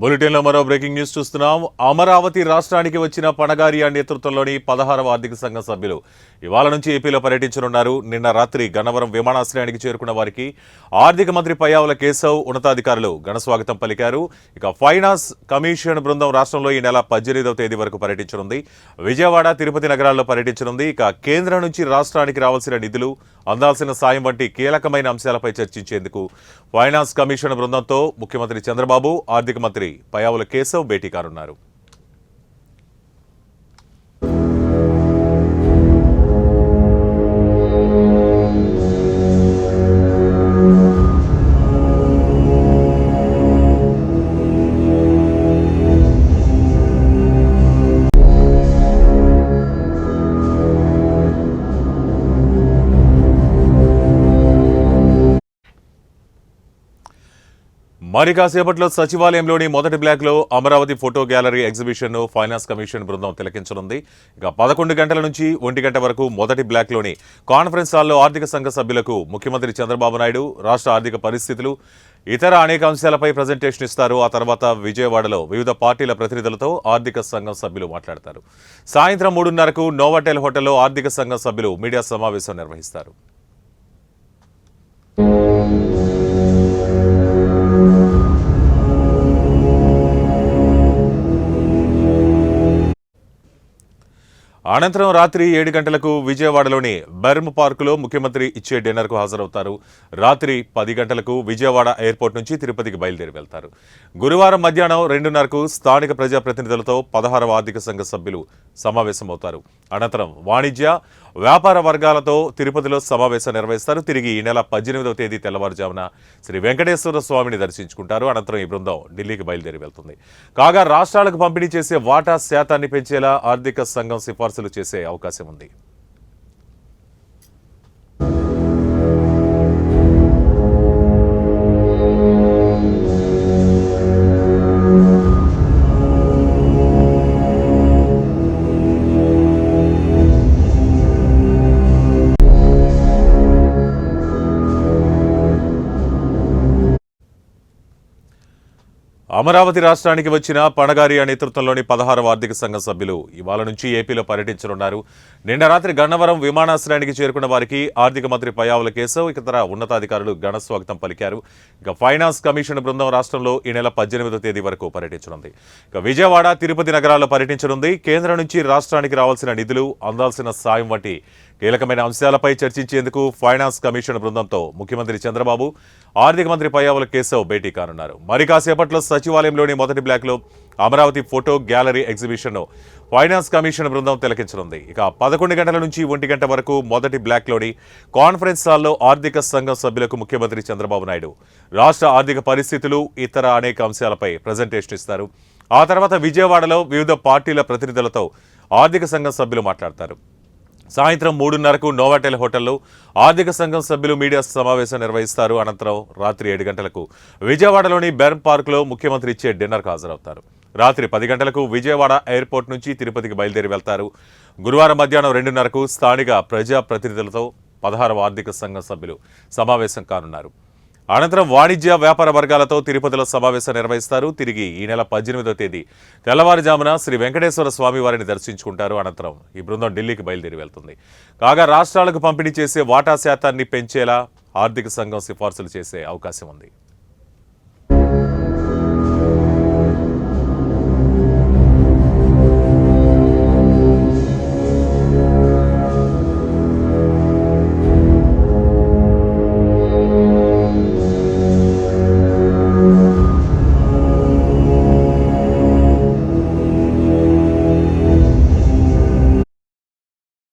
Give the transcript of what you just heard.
బులెటిన్లో మరో breaking news చూస్తున్నాం. అమరావతి రాష్ట్రానికి వచ్చిన పణగారియా నేతృత్వంలోని 16వ ఆర్థిక సంఘం సభ్యులు ఇవాళ నుంచి ఏపీలో పర్యటించనున్నారు. నిన్న రాత్రి గన్నవరం విమానాశ్రయానికి చేరుకున్న వారికి ఆర్థిక మంత్రి పయ్యావుల కేశవ్ ఉన్నతాధికారులు ఘనస్వాగతం పలికారు. ఇక ఫైనాన్స్ కమిషన్ బృందం రాష్ట్రంలో ఈ నెల 18వ తేదీ వరకు పర్యటించనుంది. విజయవాడ, తిరుపతి నగరాల్లో పర్యటించనుంది. ఇక కేంద్రం నుంచి రాష్ట్రానికి రావాల్సిన నిధులు, అందాల్సిన సాయం వంటి కీలకమైన అంశాలపై చర్చించేందుకు ఫైనాన్స్ కమిషన్ బృందంతో ముఖ్యమంత్రి చంద్రబాబు, ఆర్థిక మంత్రి పయ్యావుల కేశవ్ భేటీ కానున్నారు. మరి కాసేపట్లో సచివాలయంలోని మొదటి బ్లాక్లో అమరావతి ఫోటో గ్యాలరీ ఎగ్జిబిషన్ను ఫైనాన్స్ కమిషన్ బృందం తిలకించనుంది. ఇక 11 గంటల నుంచి 1 గంట వరకు మొదటి బ్లాక్లోని కాన్ఫరెన్స్ హాల్లో ఆర్థిక సంఘ సభ్యులకు ముఖ్యమంత్రి చంద్రబాబు నాయుడు రాష్ట్ర ఆర్థిక పరిస్థితులు, ఇతర అనేక అంశాలపై ప్రజెంటేషన్ ఇస్తారు. ఆ తర్వాత విజయవాడలో వివిధ పార్టీల ప్రతినిధులతో ఆర్థిక సంఘం సభ్యులు మాట్లాడతారు. సాయంత్రం 3:30కు నోవాటెల్ హోటల్లో ఆర్థిక సంఘం సభ్యులు మీడియా సమావేశం నిర్వహిస్తారు. అనంతరం రాత్రి 7 గంటలకు విజయవాడలోని బెర్మ్ పార్కులో ముఖ్యమంత్రి ఇచ్చే డిన్నర్కు హాజరవుతారు. రాత్రి 10 గంటలకు విజయవాడ ఎయిర్పోర్ట్ నుంచి తిరుపతికి బయలుదేరి వెళ్తారు. గురువారం మధ్యాహ్నం 2:30కు స్థానిక ప్రజాప్రతినిధులతో 16వ ఆర్థిక సంఘ సభ్యులు సమావేశమవుతారు. అనంతరం వాణిజ్య, వ్యాపార వర్గాలతో తిరుపతిలో సమావేశం నిర్వహిస్తారు. తిరిగి ఈ నెల 18వ తేదీ తెల్లవారుజామున శ్రీ వెంకటేశ్వర స్వామిని దర్శించుకుంటారు. అనంతరం ఈ బృందం ఢిల్లీకి బయలుదేరి వెళ్తుంది. కాగా రాష్ట్రాలకు పంపిణీ చేసే వాటా శాతాన్ని పెంచేలా ఆర్థిక సంఘం సిఫార్సులు చేసే అవకాశం ఉంది. అమరావతి రాష్ట్రానికి వచ్చిన పణగారియా నేతృత్వంలోని 16వ ఆర్థిక సంఘం సభ్యులు ఇవాళ నుంచి ఏపీలో పర్యటించనున్నారు. నిన్న రాత్రి గన్నవరం విమానాశ్రయానికి చేరుకున్న వారికి ఆర్థిక మంత్రి పయ్యావుల కేశవ్, ఇతర ఉన్నతాధికారులు ఘనస్వాగతం పలికారు. ఇక ఫైనాన్స్ కమిషన్ బృందం రాష్ట్రంలో ఈ నెల 18వ తేదీ వరకు పర్యటించనుంది. ఇక విజయవాడ, తిరుపతి నగరాల్లో పర్యటించనుంది. కేంద్రం నుంచి రాష్ట్రానికి రావాల్సిన నిధులు, అందాల్సిన సాయం వంటి కీలకమైన అంశాలపై చర్చించేందుకు ఫైనాన్స్ కమిషన్ బృందంతో ముఖ్యమంత్రి చంద్రబాబు, ఆర్థిక మంత్రి పయ్యావుల కేశవ్ భేటీ కానున్నారు. మరి కాసేపట్లో సచివాలయంలోని మొదటి బ్లాక్లో అమరావతి ఫోటో గ్యాలరీ ఎగ్జిబిషన్ను ఫైనాన్స్ కమిషన్ బృందం తిలకించనుంది. ఇక 11 గంటల నుంచి 1 గంట వరకు మొదటి బ్లాక్లోని కాన్ఫరెన్స్ హాల్లో ఆర్థిక సంఘం సభ్యులకు ముఖ్యమంత్రి చంద్రబాబు నాయుడు రాష్ట్ర ఆర్థిక పరిస్థితులు, ఇతర అనేక అంశాలపై ప్రజెంటేషన్ ఇస్తారు. ఆ తర్వాత విజయవాడలో వివిధ పార్టీల ప్రతినిధులతో ఆర్థిక సంఘం సభ్యులు మాట్లాడతారు. సాయంత్రం 3:30కు నోవాటెల్ హోటల్లో ఆర్థిక సంఘం సభ్యులు మీడియా సమావేశం నిర్వహిస్తారు. అనంతరం రాత్రి 7 గంటలకు విజయవాడలోని బెర్మ్ పార్కులో ముఖ్యమంత్రి ఇచ్చే డిన్నర్కు హాజరవుతారు. రాత్రి 10 గంటలకు విజయవాడ ఎయిర్పోర్ట్ నుంచి తిరుపతికి బయలుదేరి వెళ్తారు. గురువారం మధ్యాహ్నం 2:30కు స్థానిక ప్రజాప్రతినిధులతో 16వ ఆర్థిక సంఘం సభ్యులు సమావేశం కానున్నారు. అనంతరం వాణిజ్య, వ్యాపార వర్గాలతో తిరుపతిలో సమావేశం నిర్వహిస్తారు. తిరిగి ఈ నెల 18వ తేదీ తెల్లవారుజామున శ్రీ వెంకటేశ్వర స్వామి వారిని దర్శించుకుంటారు. అనంతరం ఈ బృందం ఢిల్లీకి బయలుదేరి వెళ్తుంది. కాగా రాష్ట్రాలకు పంపిణీ చేసే వాటా శాతాన్ని పెంచేలా ఆర్థిక సంఘం సిఫార్సులు చేసే అవకాశం ఉంది.